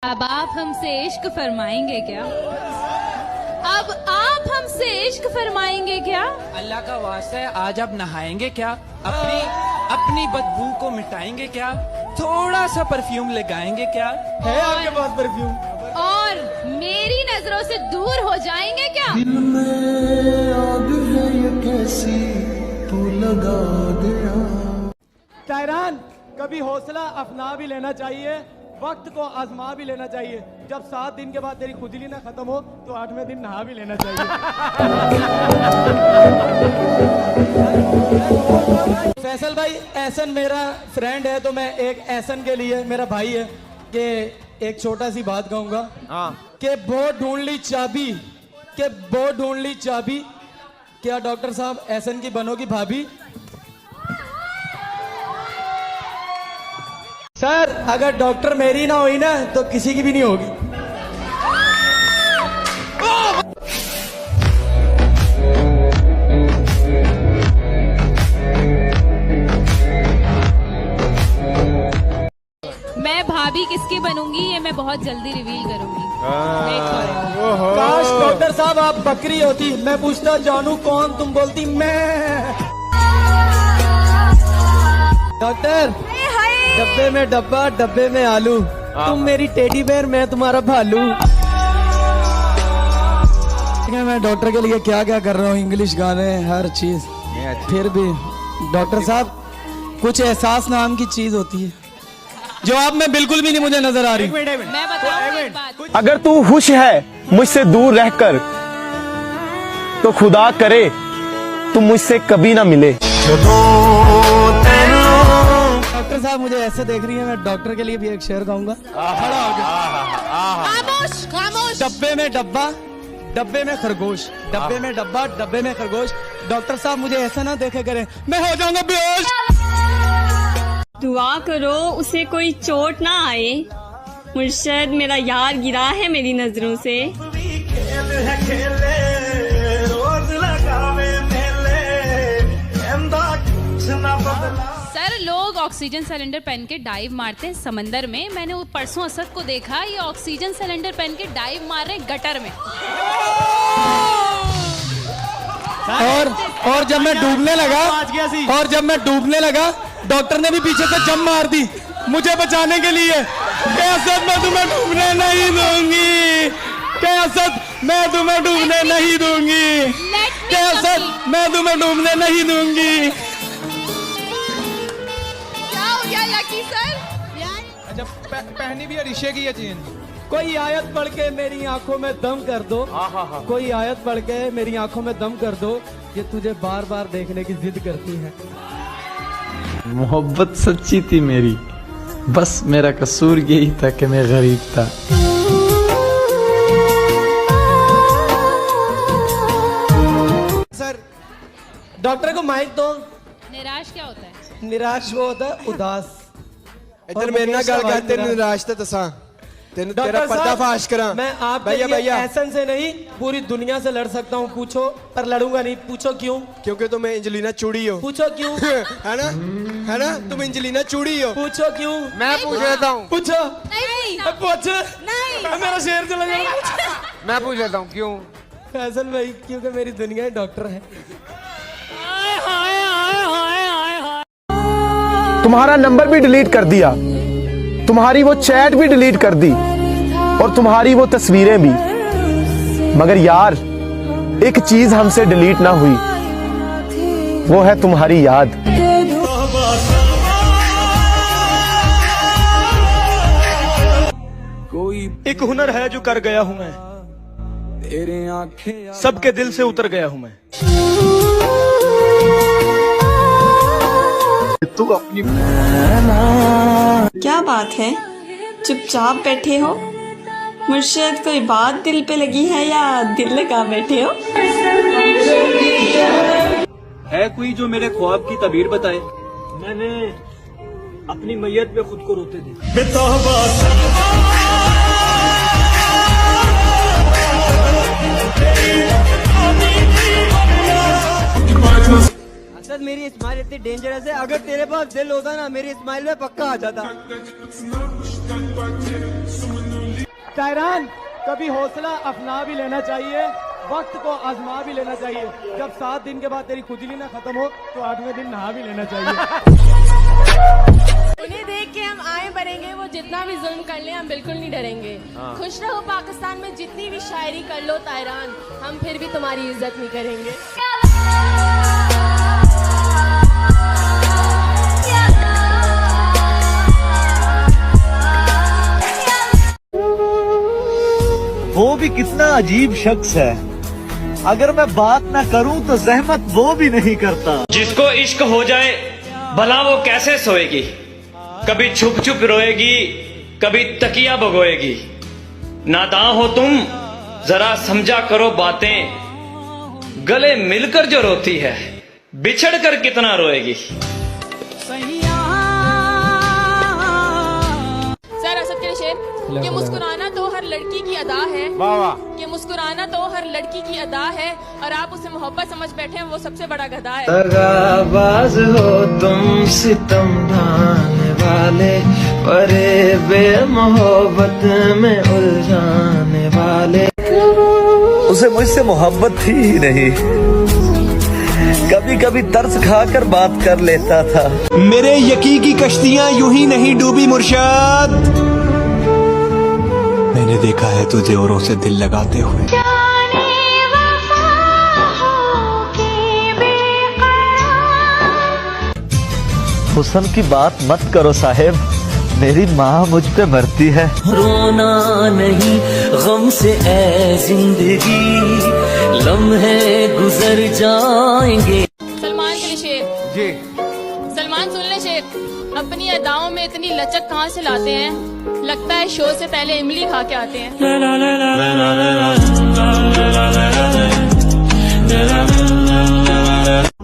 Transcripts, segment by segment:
अब आप हमसे इश्क फरमाएंगे क्या? अब आप हमसे इश्क फरमाएंगे क्या? अल्लाह का वास्ता है, आज आप नहाएंगे क्या? अपनी अपनी बदबू को मिटाएंगे क्या? थोड़ा सा परफ्यूम लगाएंगे क्या? है आपके पास परफ्यूम? और मेरी नजरों से दूर हो जाएंगे क्या? दिल में आग है ये कैसी तू लगा गया। शायरान, कभी हौसला अफना भी लेना चाहिए, वक्त को आजमा भी लेना चाहिए। जब 7 दिन के बाद तेरी खुजली ना खत्म हो तो 8वें दिन नहा भी लेना चाहिए। फैसल भाई, एहसन मेरा फ्रेंड है तो मैं एक एहसन के लिए, मेरा भाई है, कि एक छोटा सी बात कहूंगा कि बहुत ढूंढ ली चाबी, कि बहुत ढूंढ ली चाबी, क्या डॉक्टर साहब एहसन की बनोगी भाभी? सर, अगर डॉक्टर मेरी ना हुई ना तो किसी की भी नहीं होगी। मैं भाभी किसकी बनूंगी ये मैं बहुत जल्दी रिवील करूंगी। वेट करो। काश डॉक्टर साहब आप बकरी होती, मैं पूछता जानू कौन, तुम बोलती मैं। डॉक्टर, डब्बे में डब्बा, डब्बे में आलू, तुम मेरी टेडी बेयर, मैं तुम्हारा भालू। मैं डॉक्टर के लिए क्या क्या कर रहा हूँ, इंग्लिश गाने, हर चीज। फिर भी डॉक्टर साहब, कुछ एहसास नाम की चीज होती है जो आप में बिल्कुल भी नहीं मुझे नजर आ रही। मैं बताऊं एक बात। अगर तू खुश है मुझसे दूर रहकर तो खुदा करे तुम मुझसे कभी ना मिले। डॉक्टर साहब मुझे ऐसे देख रही है, मैं डॉक्टर के लिए भी एक शेर गाऊंगा। खड़ा हो गया। खामोश खामोश। डब्बे में डब्बा, डब्बे में खरगोश, डब्बे में डब्बा, डब्बे में खरगोश। डॉक्टर साहब मुझे ऐसा ना देखे करे, मैं हो जाऊंगा बेहोश। दुआ करो उसे कोई चोट ना आए, मुर्शद मेरा यार गिरा है मेरी नजरों से। सर, लोग ऑक्सीजन सिलेंडर पहन के डाइव मारते हैं समंदर में। मैंने वो परसों असद को देखा, ये ऑक्सीजन सिलेंडर पहन के डाइव मार रहे हैं गटर में। और जब मैं डूबने लगा, डॉक्टर ने भी पीछे से जंप मार दी मुझे बचाने के लिए। असद, मैं तुम्हें डूबने नहीं दूंगी। असद, मैं तुम्हें डूबने नहीं दूंगी। असद, मैं तुम्हें डूबने नहीं दूंगी। क्या हो गया लकी सर? अच्छा, पहनी भी है रिशे की ये चीज। कोई आयत पढ़ के मेरी आंखों में दम कर दो। कोई आयत पढ़ के मेरी आंखों में दम कर दो, ये तुझे बार बार देखने की जिद करती है। मोहब्बत सच्ची थी मेरी, बस मेरा कसूर यही था कि मैं गरीब था। सर, डॉक्टर को माइक दो। निराश क्या होता है? निराश वो होता है उदास। इधर मेरे ना गल कर, तेरे निराश ते दसा, तेरा पर्दाफाश करा। मैं आपके लिए एहसन से नहीं पूरी दुनिया से लड़ सकता हूँ, पूछो, पर लड़ूंगा नहीं। पूछो क्यों? क्योंकि तुम एंजेलिना चूड़ी हो। पूछो क्यों? है ना, तुम एंजेलिना चूड़ी हो। पूछो क्यों? मैं पूछ लेता हूँ। पूछो। नहीं पूछ। नहीं, मेरा शेर चला गया। मैं पूछ लेता हूँ क्यों। फैसल भाई, क्योंकि मेरी दुनिया डॉक्टर है। तुम्हारा नंबर भी डिलीट कर दिया, तुम्हारी वो चैट भी डिलीट कर दी और तुम्हारी वो तस्वीरें भी, मगर यार एक चीज हमसे डिलीट ना हुई, वो है तुम्हारी याद। एक हुनर है जो कर गया हूं मैं, तेरे आंखें सबके दिल से उतर गया हूं मैं। तू अपनी क्या बात है, चुपचाप बैठे हो? मुर्शद कोई बात दिल पे लगी है या दिल लगा बैठे हो? है कोई जो मेरे ख्वाब की तबीर बताए? मैंने अपनी मैयत पे खुद को रोते देखा। असद, मेरी स्माइल इतनी डेंजरस है, अगर तेरे पास दिल होता ना मेरी स्माइल में पक्का आ जाता। तायरान, कभी हौसला अपना भी लेना चाहिए, वक्त को आजमा भी लेना चाहिए। जब 7 दिन के बाद तेरी खुजली ना खत्म हो तो 8वें दिन नहा भी लेना चाहिए। उन्हें देख के हम आए बढ़ेंगे, वो जितना भी जुल्म कर ले हम बिल्कुल नहीं डरेंगे। खुश रहो पाकिस्तान में जितनी भी शायरी कर लो तायरान, हम फिर भी तुम्हारी इज्जत नहीं करेंगे। वो भी कितना अजीब शख्स है, अगर मैं बात ना करूं तो जहमत वो भी नहीं करता। जिसको इश्क हो जाए भला वो कैसे सोएगी, कभी छुप छुप रोएगी, कभी तकिया भगोएगी। नादां हो तुम, जरा समझा करो बातें, गले मिलकर जो रोती है बिछड़ कर कितना रोएगी। सर असद के शेर, कि मुस्कुराना तो हर लड़की की अदा है, कि मुस्कुराना तो हर लड़की की अदा है, और आप उसे मोहब्बत समझ बैठे हैं, वो सबसे बड़ा गधा है। दगाबाज हो तुम, सितम ढाने वाले, परे बेमोहब्बत में उलझाने वाले। उसे मुझसे मोहब्बत थी ही नहीं, कभी कभी तरस खाकर बात कर लेता था। मेरे यकीन की कश्तियां यूं ही नहीं डूबी मुर्शद, मैंने देखा है तुझे औरों से दिल लगाते हुए। हुस्न की बात मत करो साहेब, मेरी माँ मुझ पे मरती है। रोना नहीं गम से ऐ जिंदगी, लम्हे गुजर जाएंगे। सलमान के लिए शेर जी। सलमान सुन ले शेर, अपनी अदाओं में इतनी लचक कहाँ से लाते हैं, लगता है शो से पहले इमली खा के आते हैं।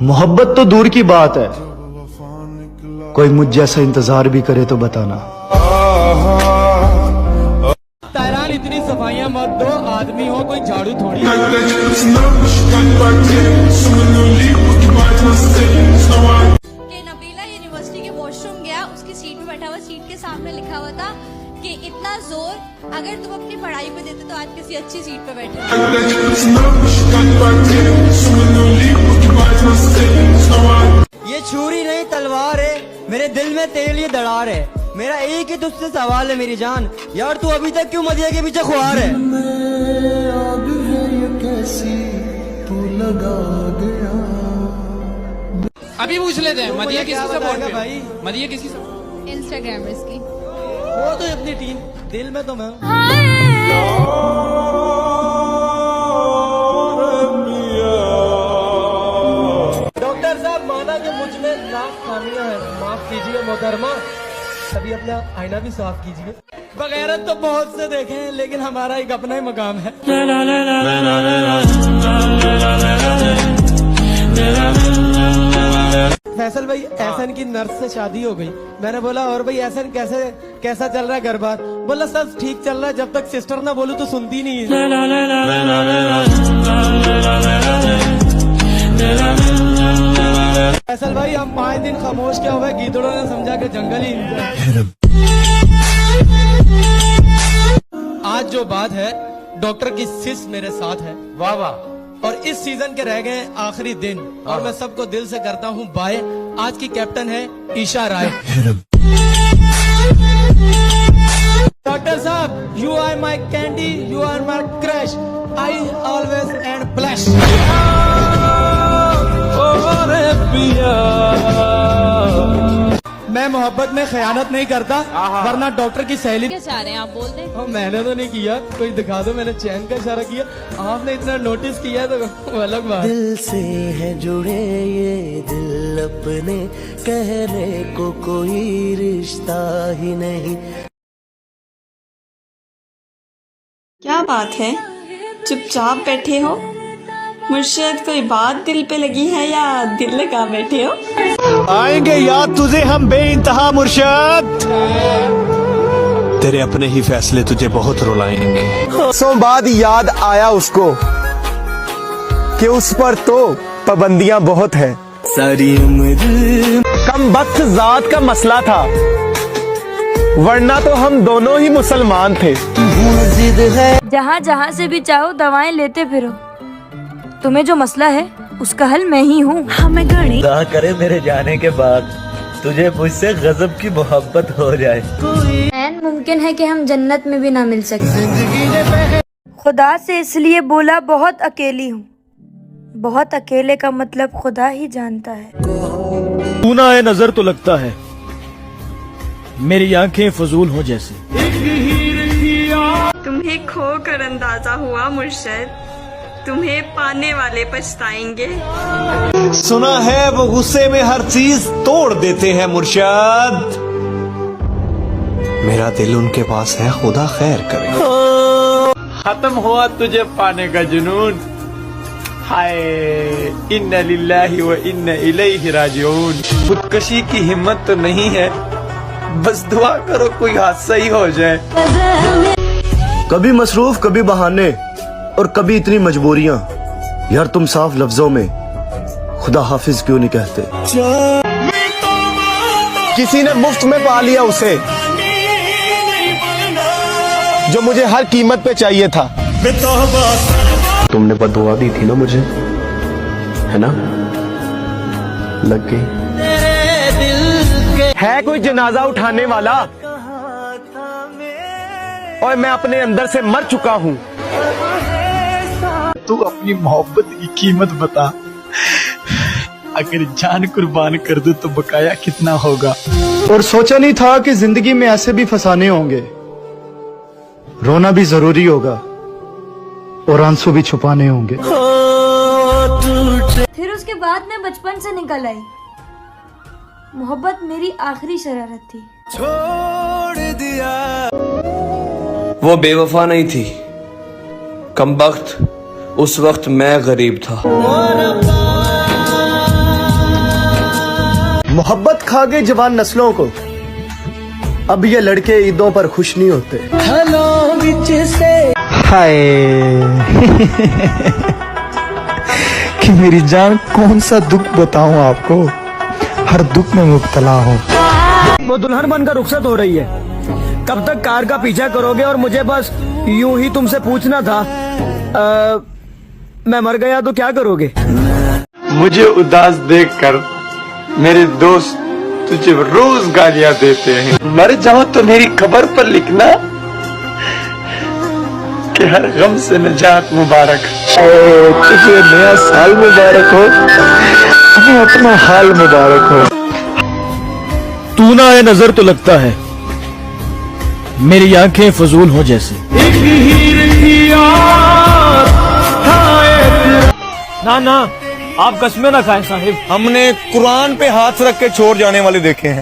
मोहब्बत तो दूर की बात है, कोई मुझ जैसा इंतजार भी करे तो बताना। तायरान, इतनी सफाइयां मत दो, आदमी हो कोई झाड़ू थोड़ी। नबीला यूनिवर्सिटी के वॉशरूम गया, उसकी सीट पे बैठा हुआ, सीट के सामने लिखा हुआ था कि इतना जोर अगर तुम अपनी पढ़ाई पे देते तो आज किसी अच्छी सीट पे बैठे। ये छुरी नहीं तलवार है, मेरे दिल में तेल ये दरार है। मेरा एक ही तुझसे सवाल है मेरी जान, यार तू अभी तक क्यों मदिया के पीछे खुआर है? आग है ये कैसी तू लगा गया। अभी पूछ लेते हैं, मदिया किसकी सपोर्ट बताएगा पे भाई? हो? मदिया किसकी सपोर्ट? इंस्टाग्रामर्स की। वो तो अपनी टीम, दिल में तो मैं हूं। डॉक्टर साहब, माना कि मुझ में लाख खामियां हैं, माफ कीजिए मोहतरमा, कभी अपना आईना भी साफ कीजिए। बगैरत तो बहुत से देखे हैं, लेकिन हमारा एक अपना ही मकाम है। फैसल भाई, एहसन की नर्स से शादी हो गई। मैंने बोला और भाई एहसन कैसा चल रहा है घर बार? बोला सब ठीक चल रहा है, जब तक सिस्टर ना बोलूं तो सुनती नहीं है। फैसल भाई, हम 5 दिन खामोश क्या हुआ, गीदड़ों ने समझा कि जंगल ही। आज जो बात है, डॉक्टर की सिस मेरे साथ है। वाह वाह। और इस सीजन के रह गए आखिरी दिन, और मैं सबको दिल से करता हूँ बाय। आज की कैप्टन है ईशा राय। डॉक्टर साहब, you are my candy, you are my crush, I always and blush. मैं मोहब्बत में खयानत नहीं करता, वरना डॉक्टर की सहेली। क्या चाह रहे हैं आप, बोल दें। मैंने तो नहीं किया, कोई दिखा दो, मैंने चैन का इशारा किया, आपने इतना नोटिस किया तो वो अलग बात। दिल से है जुड़े ये दिल, अपने कहने को कोई रिश्ता ही नहीं। क्या बात है, चुपचाप बैठे हो? मुर्शद, कोई बात दिल पे लगी है या दिल लगा बैठे हो? आएंगे याद तुझे हम बेइंतहा मुर्शद, तेरे अपने ही फैसले तुझे बहुत रुलाएंगे। सो बाद याद आया उसको कि उस पर तो पाबंदियां बहुत है। सारी उम्र कम वक्त जात का मसला था, वरना तो हम दोनों ही मुसलमान थे। जहाँ जहाँ से भी चाहो दवाएं लेते फिरो, तुम्हें जो मसला है उसका हल मैं ही हूँ। खुदा करे मेरे जाने के बाद तुझे मुझसे गजब की मोहब्बत हो जाए। मुमकिन है कि हम जन्नत में भी ना मिल सकते। खुदा से इसलिए बोला बहुत अकेली हूँ, बहुत अकेले का मतलब खुदा ही जानता है। तू ना आए नजर तो लगता है मेरी आंखें फजूल हो जैसे। तुम्हें खो कर अंदाजा हुआ मुर्शद, तुम्हें पाने वाले पछताएंगे। सुना है वो गुस्से में हर चीज तोड़ देते हैं मुर्शद। मेरा दिल उनके पास है, खुदा खैर करे। खत्म हुआ तुझे पाने का जुनून। हाय इन्ना लिल्लाहि व इन्ना इलैहि राजिऊन। खुदकशी की हिम्मत तो नहीं है, बस दुआ करो कोई हादसा ही हो जाए। कभी मसरूफ, कभी बहाने और कभी इतनी मजबूरियां। यार तुम साफ लफ्जों में खुदा हाफिज क्यों नहीं कहते? किसी ने मुफ्त में पा लिया उसे जो मुझे हर कीमत पे चाहिए था। तुमने बददुआ दी थी ना मुझे, है ना? लग गई। है कोई जनाजा उठाने वाला? और मैं अपने अंदर से मर चुका हूँ। तू अपनी मोहब्बत की कीमत बता, अगर जान कुर्बान कर दे तो बकाया कितना होगा? और सोचा नहीं था कि जिंदगी में ऐसे भी फसाने होंगे, रोना भी जरूरी होगा और आंसू भी छुपाने होंगे। फिर उसके बाद मैं बचपन से निकल आई। मोहब्बत मेरी आखिरी शरारत थी। छोड़ दिया। वो बेवफा नहीं थी, कमबख्त उस वक्त मैं गरीब था। मोहब्बत खा गई जवान नस्लों को, अब ये लड़के ईदों पर खुश नहीं होते। हाय कि मेरी जान कौन सा दुख बताऊं आपको, हर दुख में मुब्तला हूँ। वो दुल्हन बनकर रुखसत हो रही है, कब तक कार का पीछा करोगे? और मुझे बस यूं ही तुमसे पूछना था, मैं मर गया तो क्या करोगे? मुझे उदास देखकर मेरे दोस्त तुझे रोज गालियां देते हैं। मर जाओ तो मेरी खबर पर लिखना कि हर गम से निजात मुबारक। तुझे नया साल मुबारक हो, हमें अपना हाल मुबारक हो। तू ना आए नजर तो लगता है मेरी आंखें फजूल हो जैसे। ना ना आप कसमें ना खाएं साहिब, हमने कुरान पे हाथ रख के छोड़ जाने वाले देखे हैं।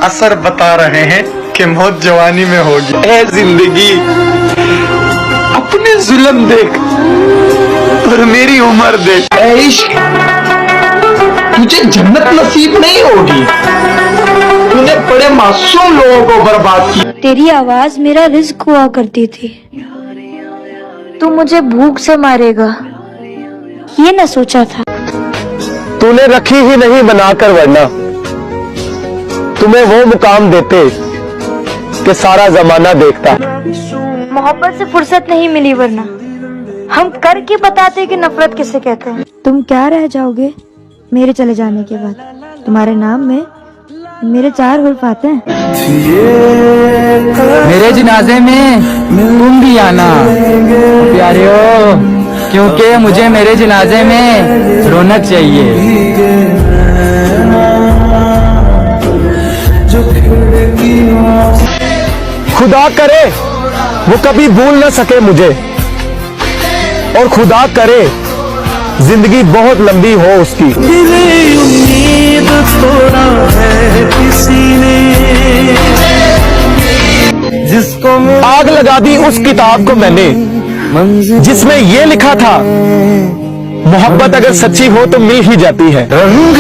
असर बता रहे हैं कि मौत जवानी में होगी। ए जिंदगी अपने जुल्म देख और मेरी उम्र देख। ए इश्क तुझे जन्नत नसीब नहीं होगी, तूने बड़े मासूम लोगों को बर्बाद किया। तेरी आवाज मेरा रिज्क हुआ करती थी, तू मुझे भूख से मारेगा ये न सोचा था। तूने रखी ही नहीं बनाकर, वरना तुम्हें वो मुकाम देते कि सारा जमाना देखता। मोहब्बत से फुर्सत नहीं मिली, वरना हम करके बताते कि नफरत किसे कहते हैं। तुम क्या रह जाओगे मेरे चले जाने के बाद? तुम्हारे नाम में मेरे 4 हुर्फ आते हैं। मेरे जनाजे में तुम भी आना प्यारियो, क्योंकि मुझे मेरे जनाजे में रौनक चाहिए। खुदा करे वो कभी भूल न सके मुझे, और खुदा करे जिंदगी बहुत लंबी हो उसकी। उम्मीद तोड़ा है किसी ने, जिसको आग लगा दी उस किताब को मैंने जिसमें ये लिखा था मोहब्बत अगर सच्ची हो तो मिल ही जाती है। रंग